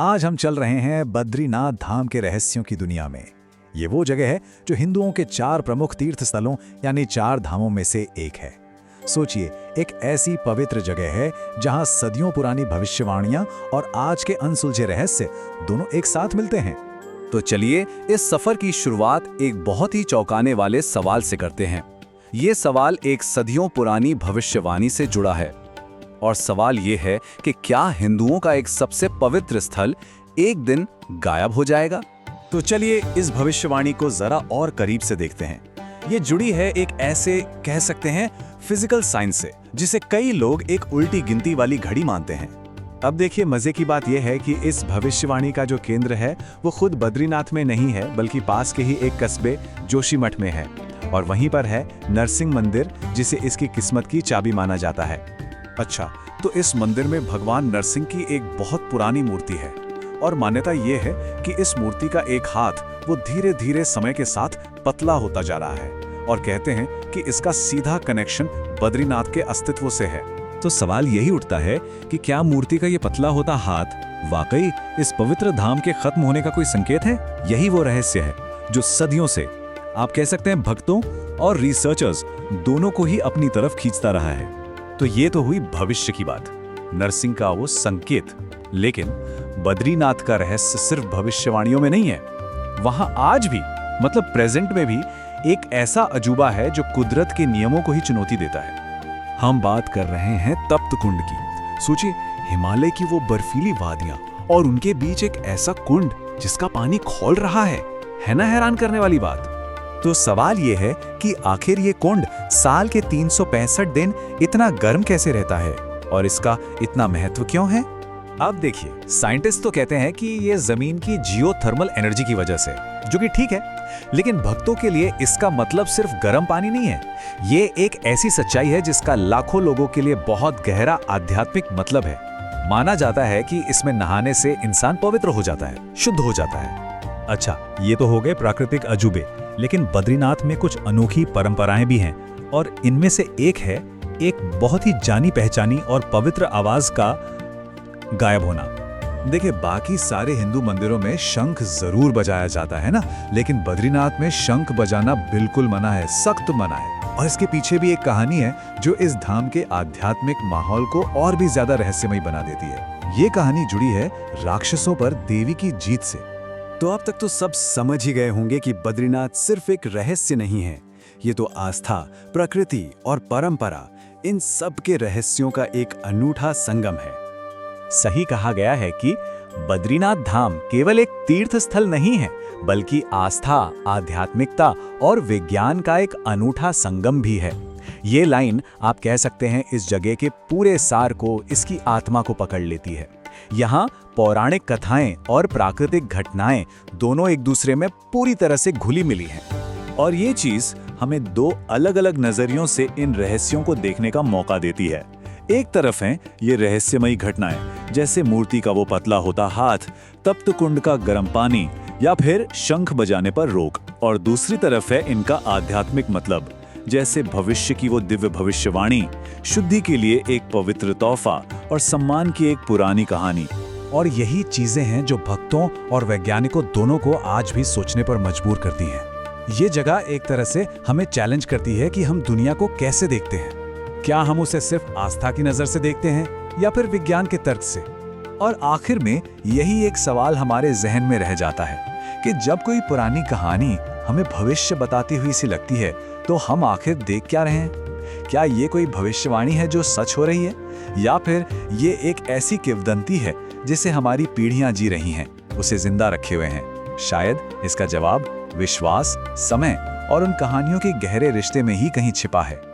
आज हम चल रहे हैं बद्रीनाथ धाम के रहस्यों की दुनिया में। ये वो जगह है जो हिंदुओं के 4 प्रमुख तीर्थ स्थलों यानी 4 धामों में से एक है। सोचिए, एक ऐसी पवित्र जगह है जहां सदियों पुरानी भविष्यवाणियां और आज के अनसुलझे रहस्य दोनों एक साथ मिलते हैं। तो चलिए इस सफर की शुरुआत एक बहुत ही चौंकाने वाले सवाल से करते हैं। ये सवाल एक सदियों पुरानी भविष्यवाणी से जुड़ा है और सवाल ये है कि क्या हिंदुओं का एक सबसे पवित्र स्थल एक दिन गायब हो जाएगा? तो चलिए इस भविष्यवाणी को जरा और करीब से देखते हैं। ये जुड़ी है एक ऐसे कह सकते हैं फिजिकल साइंस से, जिसे कई लोग एक उल्टी गिनती वाली घड़ी मानते हैं। अब देखिए, मजे की बात यह है कि इस भविष्यवाणी का जो केंद्र है वो खुद बद्रीनाथ में नहीं है, बल्कि पास के ही एक कस्बे जोशीमठ में है। और वहीं पर है नरसिंह मंदिर, जिसे इसकी किस्मत की चाबी माना जाता है। अच्छा, तो इस मंदिर में भगवान नरसिंह की एक बहुत पुरानी मूर्ति है और मान्यता ये है कि इस मूर्ति का एक हाथ वो धीरे धीरे समय के साथ पतला होता जा रहा है और कहते हैं कि इसका सीधा कनेक्शन बद्रीनाथ के अस्तित्व से है। तो सवाल यही उठता है कि क्या मूर्ति का ये पतला होता हाथ वाकई इस पवित्र धाम के खत्म होने का कोई संकेत है? यही वो रहस्य है जो सदियों से, आप कह सकते हैं, भक्तों और रिसर्चर्स दोनों को ही अपनी तरफ खींचता रहा है। तो ये तो हुई भविष्य की बात, नरसिंह का वो संकेत। लेकिन बद्रीनाथ का रहस्य सिर्फ भविष्यवाणियों में नहीं है। वहां आज भी, मतलब प्रेजेंट में भी, एक ऐसा अजूबा है जो कुदरत के नियमों को ही चुनौती देता है। हम बात कर रहे हैं तप्त कुंड की। सोचिए, हिमालय की वो बर्फीली वादियां और उनके बीच एक ऐसा कुंड जिसका पानी खौल रहा है ना हैरान करने वाली बात। तो सवाल ये है कि आखिर ये कुंड साल के 365 दिन इतना गर्म कैसे रहता है और इसका इतना महत्व क्यों है? अब देखिए, साइंटिस्ट तो कहते हैं कि ये जमीन की जियोथर्मल एनर्जी की वजह से, जो कि ठीक है, लेकिन भक्तों के लिए इसका मतलब सिर्फ गर्म पानी नहीं है। ये एक ऐसी सच्चाई है जिसका लाखों लोगों के लिए बहुत गहरा आध्यात्मिक मतलब है। माना जाता है कि इसमें नहाने से इंसान पवित्र हो जाता है, शुद्ध हो जाता है। अच्छा, ये तो हो गए प्राकृतिक अजूबे, लेकिन बद्रीनाथ में कुछ अनोखी परंपराएं भी हैं और इनमें से एक है एक बहुत ही जानी पहचानी और पवित्र आवाज का गायब होना। देखिए, बाकी सारे हिंदू मंदिरों में शंख जरूर बजाया जाता है ना, लेकिन बद्रीनाथ में शंख बजाना बिल्कुल मना है, सख्त मना है। और इसके पीछे भी एक कहानी है जो इस धाम के आध्यात्मिक माहौल को और भी ज्यादा रहस्यमय बना देती है। ये कहानी जुड़ी है राक्षसों पर देवी की जीत से। तो अब तक तो सब समझ ही गए होंगे कि बद्रीनाथ सिर्फ एक रहस्य नहीं है, ये तो आस्था, प्रकृति और परंपरा, इन सब के रहस्यों का एक अनूठा संगम है। सही कहा गया है कि बद्रीनाथ धाम केवल एक तीर्थ स्थल नहीं है, बल्कि आस्था, आध्यात्मिकता और विज्ञान का एक अनूठा संगम भी है। ये लाइन, आप कह सकते हैं, इस जगह के पूरे सार को, इसकी आत्मा को पकड़ लेती है। यहाँ पौराणिक कथाएं और प्राकृतिक घटनाएं दोनों एक दूसरे में पूरी तरह से घुली मिली हैं। और ये चीज हमें 2 अलग-अलग नजरियों से इन रहस्यों को देखने का मौका देती है। एक तरफ हैं ये रहस्यमयी घटनाएं, जैसे मूर्ति का वो पतला होता हाथ, तप्त कुंड का गर्म पानी या फिर शंख बजाने पर रोक, और दूसरी तरफ है इनका आध्यात्मिक मतलब, जैसे भविष्य की वो दिव्य भविष्यवाणी, शुद्धि के लिए एक पवित्र तोहफा और सम्मान की एक पुरानी कहानी। और यही चीजें हैं जो भक्तों और वैज्ञानिकों दोनों को आज भी सोचने पर मजबूर करती हैं। ये जगह एक तरह से हमें चैलेंज करती है कि हम दुनिया को कैसे देखते हैं। क्या हम उसे सिर्फ आस्था की नजर से देखते हैं या फिर विज्ञान के तर्क से? और आखिर में यही एक सवाल हमारे जहन में रह जाता है कि जब कोई पुरानी कहानी हमें भविष्य बताती हुई सी लगती है, तो हम आखिर देख क्या रहे हैं? क्या ये कोई भविष्यवाणी है जो सच हो रही है, या फिर ये एक ऐसी किंवदंती है जिसे हमारी पीढ़ियां जी रही हैं, उसे जिंदा रखे हुए हैं? शायद इसका जवाब विश्वास, समय और उन कहानियों के गहरे रिश्ते में ही कहीं छिपा है।